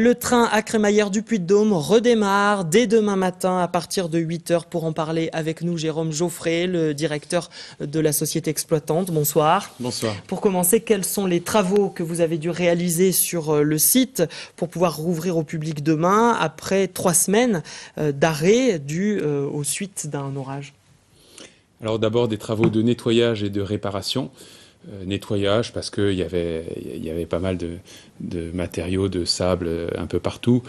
Le train à Crémaillère du Puy-de-Dôme redémarre dès demain matin à partir de 8 h. Pour en parler avec nous, Jérôme Geoffrey, le directeur de la société exploitante. Bonsoir. Bonsoir. Pour commencer, quels sont les travaux que vous avez dû réaliser sur le site pour pouvoir rouvrir au public demain après 3 semaines d'arrêt dû aux suites d'un orage? Alors d'abord des travaux de nettoyage et de réparation. Nettoyage parce qu'il y avait pas mal de matériaux, de sable un peu partout,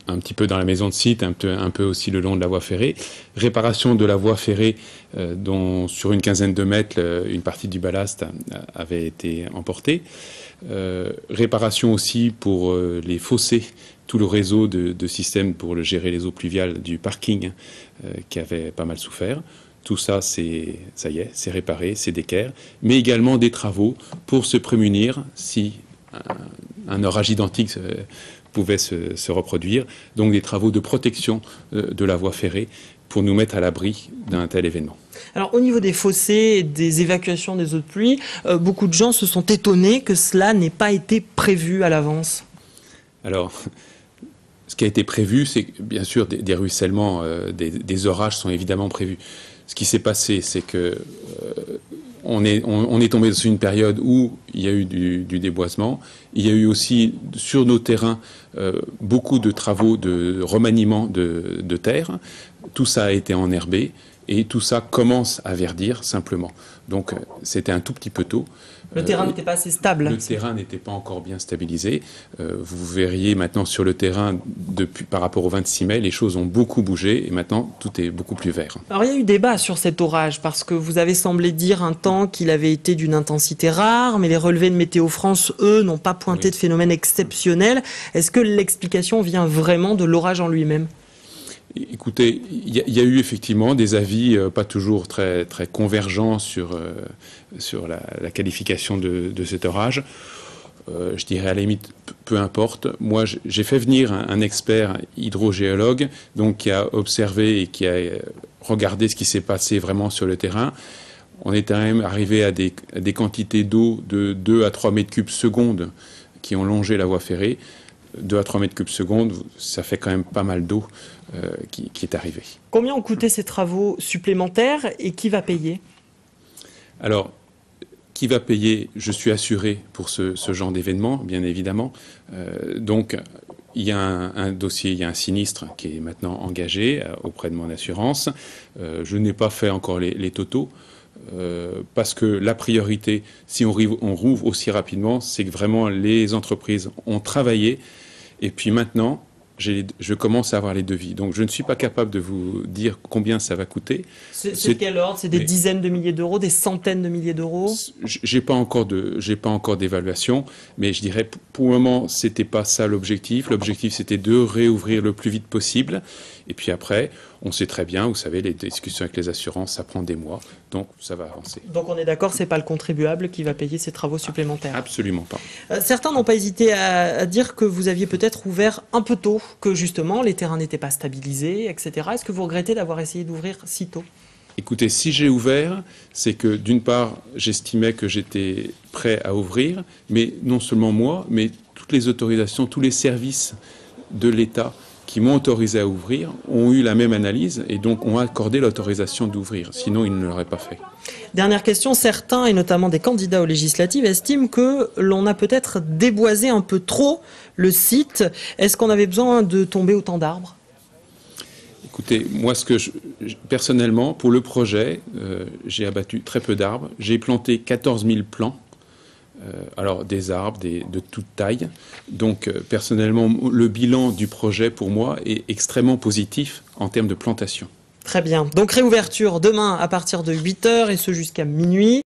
un petit peu dans la maison de site, un peu aussi le long de la voie ferrée. Réparation de la voie ferrée dont sur une quinzaine de mètres, une partie du ballast avait été emportée. Réparation aussi pour les fossés, tout le réseau de systèmes pour gérer les eaux pluviales du parking qui avait pas mal souffert. Tout ça, ça y est, c'est réparé, c'est d'équerre, mais également des travaux pour se prémunir si un orage identique pouvait se reproduire. Donc des travaux de protection de la voie ferrée pour nous mettre à l'abri d'un tel événement. Alors au niveau des fossés et des évacuations des eaux de pluie, beaucoup de gens se sont étonnés que cela n'ait pas été prévu à l'avance. Alors, ce qui a été prévu, c'est bien sûr des ruissellements, des orages sont évidemment prévus. Ce qui s'est passé, c'est que on est tombé dans une période où il y a eu du déboisement. Il y a eu aussi sur nos terrains beaucoup de travaux de remaniement de terre. Tout ça a été enherbé et tout ça commence à verdir simplement. Donc c'était un tout petit peu tôt. Le terrain n'était pas assez stable. Le terrain n'était pas encore bien stabilisé. Vous verriez maintenant sur le terrain, par rapport au 26 mai, les choses ont beaucoup bougé et maintenant tout est beaucoup plus vert. Alors il y a eu débat sur cet orage parce que vous avez semblé dire un temps qu'il avait été d'une intensité rare, mais les relevés de Météo France, eux, n'ont pas pointé de phénomène exceptionnel. Est-ce que l'explication vient vraiment de l'orage en lui-même ? Écoutez, il y a eu effectivement des avis pas toujours très convergents sur la qualification de cet orage. Je dirais à la limite, peu importe. Moi, j'ai fait venir un expert hydrogéologue donc, qui a observé et qui a regardé ce qui s'est passé vraiment sur le terrain. On est quand même arrivé à des quantités d'eau de 2 à 3 mètres cubes seconde qui ont longé la voie ferrée. 2 à 3 mètres cubes seconde, ça fait quand même pas mal d'eau qui est arrivée. Combien ont coûté ces travaux supplémentaires et qui va payer ? Alors, qui va payer ? Je suis assuré pour ce genre d'événement, bien évidemment. Donc, il y a un dossier, il y a un sinistre qui est maintenant engagé auprès de mon assurance. Je n'ai pas fait encore les totaux. Parce que la priorité, si on rouvre aussi rapidement, c'est que vraiment les entreprises ont travaillé et puis maintenant, je commence à avoir les devis. Donc je ne suis pas capable de vous dire combien ça va coûter. C'est quel ordre ? C'est des dizaines de milliers d'euros, des centaines de milliers d'euros ? J'ai pas encore d'évaluation, mais je dirais pour le moment, c'était pas ça l'objectif. L'objectif, c'était de réouvrir le plus vite possible. Et puis après, on sait très bien, vous savez, les discussions avec les assurances, ça prend des mois, donc ça va avancer. Donc on est d'accord, c'est pas le contribuable qui va payer ces travaux supplémentaires? Absolument pas. Certains n'ont pas hésité à dire que vous aviez peut-être ouvert un peu tôt, que justement les terrains n'étaient pas stabilisés, etc. Est-ce que vous regrettez d'avoir essayé d'ouvrir si tôt? Écoutez, si j'ai ouvert, c'est que d'une part, j'estimais que j'étais prêt à ouvrir, mais non seulement moi, mais toutes les autorisations, tous les services de l'État qui m'ont autorisé à ouvrir ont eu la même analyse et donc ont accordé l'autorisation d'ouvrir. Sinon, ils ne l'auraient pas fait. Dernière question, certains, et notamment des candidats aux législatives, estiment que l'on a peut-être déboisé un peu trop le site. Est-ce qu'on avait besoin de tomber autant d'arbres ? Écoutez, moi, personnellement, pour le projet, j'ai abattu très peu d'arbres. J'ai planté 14 000 plants. Alors des arbres de toute taille. Donc personnellement, le bilan du projet pour moi est extrêmement positif en termes de plantation. Très bien. Donc réouverture demain à partir de 8 h et ce jusqu'à minuit.